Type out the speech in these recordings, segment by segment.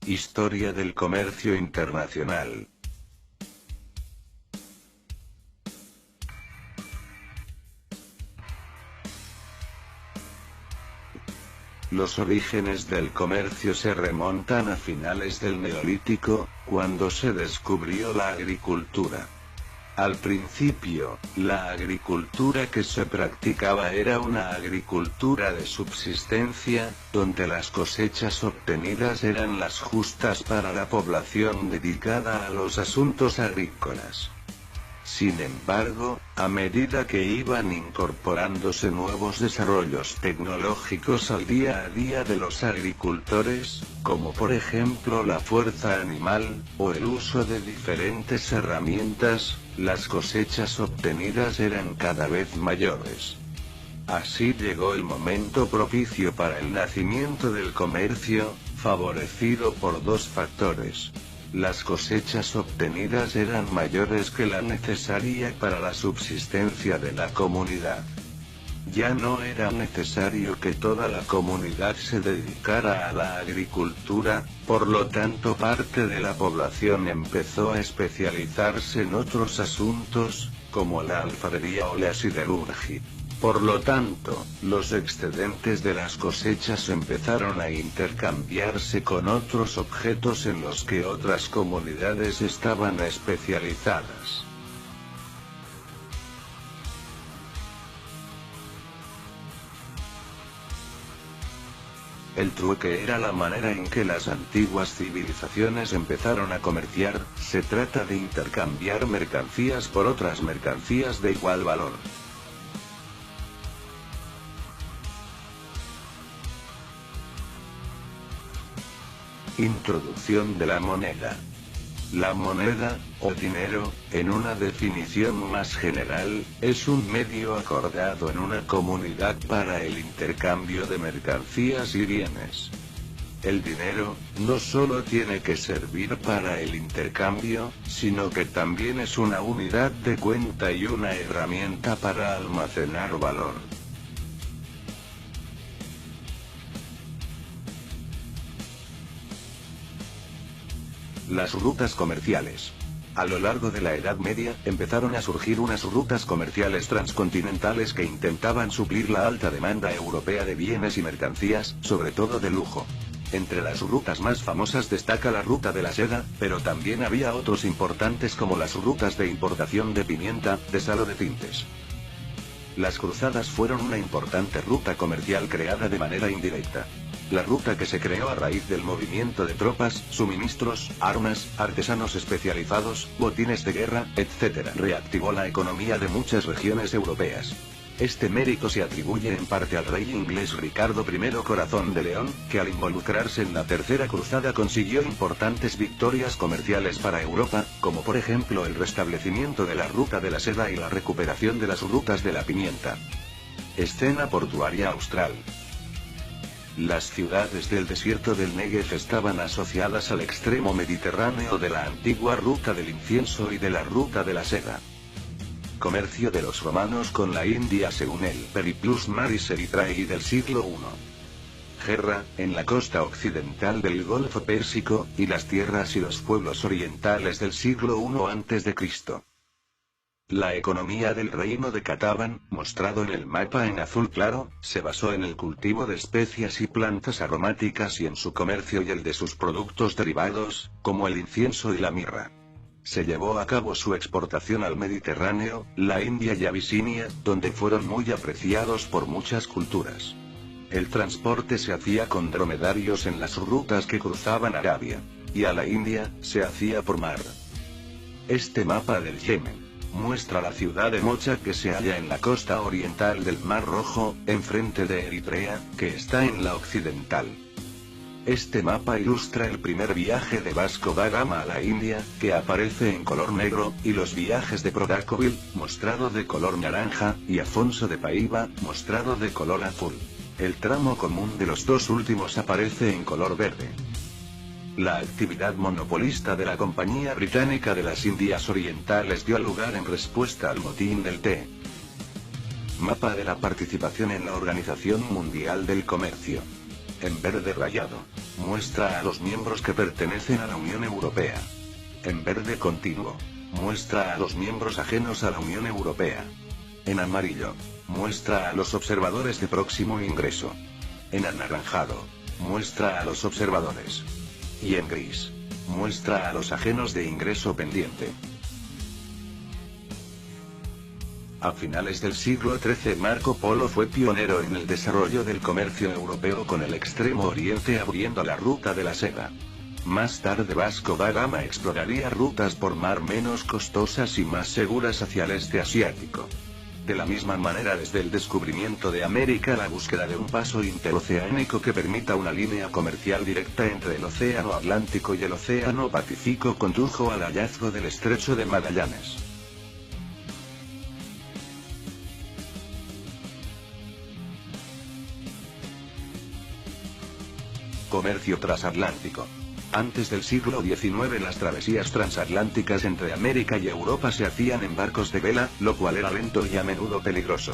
Historia del comercio internacional. Los orígenes del comercio se remontan a finales del Neolítico, cuando se descubrió la agricultura. Al principio, la agricultura que se practicaba era una agricultura de subsistencia, donde las cosechas obtenidas eran las justas para la población dedicada a los asuntos agrícolas. Sin embargo, a medida que iban incorporándose nuevos desarrollos tecnológicos al día a día de los agricultores, como por ejemplo la fuerza animal, o el uso de diferentes herramientas, las cosechas obtenidas eran cada vez mayores. Así llegó el momento propicio para el nacimiento del comercio, favorecido por dos factores. Las cosechas obtenidas eran mayores que la necesaria para la subsistencia de la comunidad. Ya no era necesario que toda la comunidad se dedicara a la agricultura, por lo tanto parte de la población empezó a especializarse en otros asuntos, como la alfarería o la siderurgia. Por lo tanto, los excedentes de las cosechas empezaron a intercambiarse con otros objetos en los que otras comunidades estaban especializadas. El trueque era la manera en que las antiguas civilizaciones empezaron a comerciar. Se trata de intercambiar mercancías por otras mercancías de igual valor. Introducción de la moneda. La moneda, o dinero, en una definición más general, es un medio acordado en una comunidad para el intercambio de mercancías y bienes. El dinero, no solo tiene que servir para el intercambio, sino que también es una unidad de cuenta y una herramienta para almacenar valor. Las rutas comerciales. A lo largo de la Edad Media, empezaron a surgir unas rutas comerciales transcontinentales que intentaban suplir la alta demanda europea de bienes y mercancías, sobre todo de lujo. Entre las rutas más famosas destaca la ruta de la seda, pero también había otros importantes como las rutas de importación de pimienta, de sal o de tintes. Las cruzadas fueron una importante ruta comercial creada de manera indirecta. La ruta que se creó a raíz del movimiento de tropas, suministros, armas, artesanos especializados, botines de guerra, etc. reactivó la economía de muchas regiones europeas. Este mérito se atribuye en parte al rey inglés Ricardo I Corazón de León, que al involucrarse en la Tercera Cruzada consiguió importantes victorias comerciales para Europa, como por ejemplo el restablecimiento de la ruta de la seda y la recuperación de las rutas de la pimienta. Escena portuaria austral. Las ciudades del desierto del Negev estaban asociadas al extremo mediterráneo de la antigua ruta del incienso y de la ruta de la seda. Comercio de los romanos con la India según el Periplus Maris Erythraei del siglo I. Guerra, en la costa occidental del Golfo Pérsico, y las tierras y los pueblos orientales del siglo I a.C. La economía del reino de Cataban, mostrado en el mapa en azul claro, se basó en el cultivo de especias y plantas aromáticas y en su comercio y el de sus productos derivados, como el incienso y la mirra. Se llevó a cabo su exportación al Mediterráneo, la India y Abisinia, donde fueron muy apreciados por muchas culturas. El transporte se hacía con dromedarios en las rutas que cruzaban Arabia. Y a la India, se hacía por mar. Este mapa del Yemen muestra la ciudad de Mocha que se halla en la costa oriental del Mar Rojo, enfrente de Eritrea, que está en la occidental. Este mapa ilustra el primer viaje de Vasco da Gama a la India, que aparece en color negro, y los viajes de Prodácovil, mostrado de color naranja, y Afonso de Paiva, mostrado de color azul. El tramo común de los dos últimos aparece en color verde. La actividad monopolista de la Compañía Británica de las Indias Orientales dio lugar en respuesta al motín del té. Mapa de la participación en la Organización Mundial del Comercio. En verde rayado. muestra a los miembros que pertenecen a la Unión Europea. En verde continuo, muestra a los miembros ajenos a la Unión Europea. En amarillo, muestra a los observadores de próximo ingreso. En anaranjado, muestra a los observadores. Y en gris, muestra a los ajenos de ingreso pendiente. A finales del siglo XIII Marco Polo fue pionero en el desarrollo del comercio europeo con el Extremo Oriente abriendo la ruta de la seda. Más tarde Vasco da Gama exploraría rutas por mar menos costosas y más seguras hacia el este asiático. De la misma manera, desde el descubrimiento de América, la búsqueda de un paso interoceánico que permita una línea comercial directa entre el Océano Atlántico y el Océano Pacífico condujo al hallazgo del Estrecho de Magallanes. Comercio transatlántico. Antes del siglo XIX las travesías transatlánticas entre América y Europa se hacían en barcos de vela, lo cual era lento y a menudo peligroso.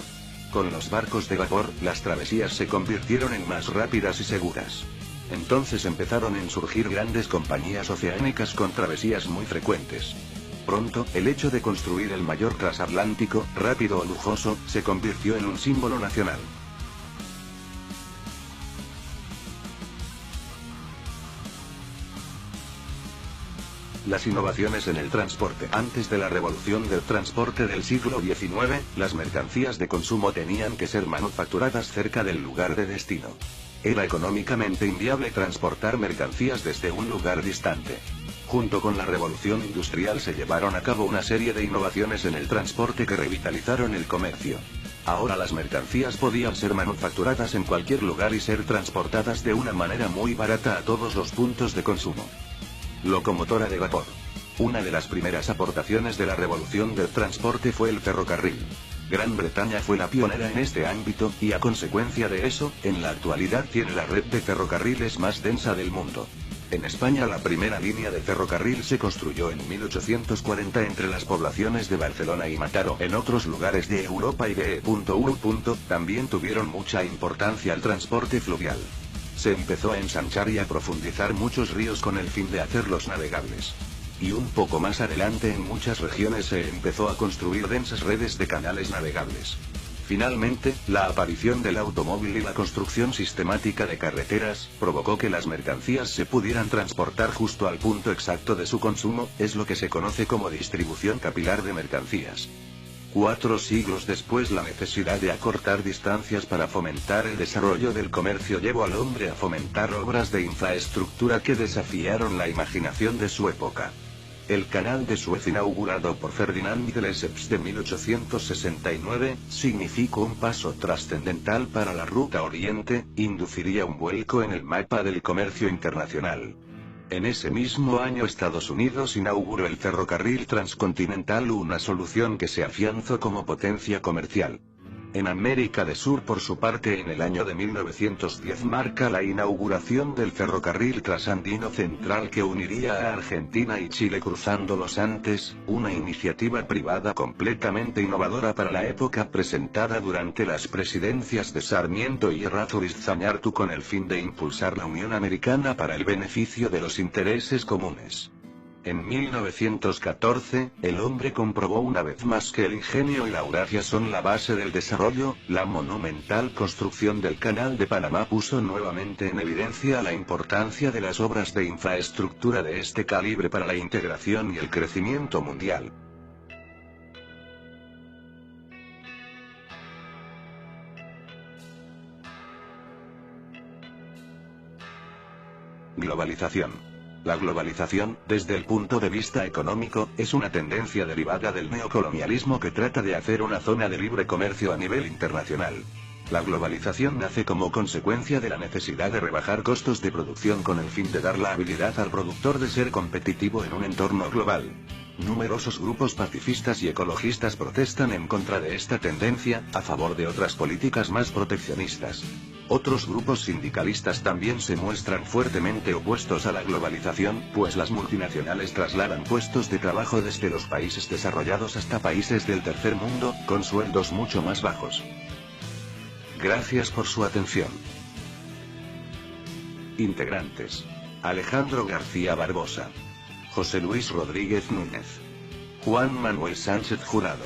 Con los barcos de vapor, las travesías se convirtieron en más rápidas y seguras. Entonces empezaron a surgir grandes compañías oceánicas con travesías muy frecuentes. Pronto, el hecho de construir el mayor transatlántico, rápido o lujoso, se convirtió en un símbolo nacional. Las innovaciones en el transporte. Antes de la revolución del transporte del siglo XIX, las mercancías de consumo tenían que ser manufacturadas cerca del lugar de destino. Era económicamente inviable transportar mercancías desde un lugar distante. Junto con la revolución industrial se llevaron a cabo una serie de innovaciones en el transporte que revitalizaron el comercio. Ahora las mercancías podían ser manufacturadas en cualquier lugar y ser transportadas de una manera muy barata a todos los puntos de consumo. Locomotora de vapor. Una de las primeras aportaciones de la revolución del transporte fue el ferrocarril. Gran Bretaña fue la pionera en este ámbito, y a consecuencia de eso, en la actualidad tiene la red de ferrocarriles más densa del mundo. En España la primera línea de ferrocarril se construyó en 1840 entre las poblaciones de Barcelona y Mataró. En otros lugares de Europa y de E.U. también tuvieron mucha importancia el transporte fluvial. Se empezó a ensanchar y a profundizar muchos ríos con el fin de hacerlos navegables. Y un poco más adelante en muchas regiones se empezó a construir densas redes de canales navegables. Finalmente, la aparición del automóvil y la construcción sistemática de carreteras, provocó que las mercancías se pudieran transportar justo al punto exacto de su consumo, es lo que se conoce como distribución capilar de mercancías. 4 siglos después, la necesidad de acortar distancias para fomentar el desarrollo del comercio llevó al hombre a fomentar obras de infraestructura que desafiaron la imaginación de su época. El Canal de Suez, inaugurado por Ferdinand de Lesseps de 1869, significó un paso trascendental para la ruta Oriente, induciría un vuelco en el mapa del comercio internacional. En ese mismo año Estados Unidos inauguró el ferrocarril transcontinental, una solución que se afianzó como potencia comercial. En América del Sur, por su parte, en el año de 1910 marca la inauguración del ferrocarril trasandino central que uniría a Argentina y Chile cruzando los Andes, una iniciativa privada completamente innovadora para la época, presentada durante las presidencias de Sarmiento y Errázuriz Zañartu con el fin de impulsar la Unión Americana para el beneficio de los intereses comunes. En 1914, el hombre comprobó una vez más que el ingenio y la audacia son la base del desarrollo. La monumental construcción del Canal de Panamá puso nuevamente en evidencia la importancia de las obras de infraestructura de este calibre para la integración y el crecimiento mundial. Globalización. La globalización, desde el punto de vista económico, es una tendencia derivada del neocolonialismo que trata de hacer una zona de libre comercio a nivel internacional. La globalización nace como consecuencia de la necesidad de rebajar costos de producción con el fin de dar la habilidad al productor de ser competitivo en un entorno global. Numerosos grupos pacifistas y ecologistas protestan en contra de esta tendencia, a favor de otras políticas más proteccionistas. Otros grupos sindicalistas también se muestran fuertemente opuestos a la globalización, pues las multinacionales trasladan puestos de trabajo desde los países desarrollados hasta países del tercer mundo, con sueldos mucho más bajos. Gracias por su atención. Integrantes: Alejandro García Barbosa, José Luis Rodríguez Núñez, Juan Manuel Sánchez Jurado,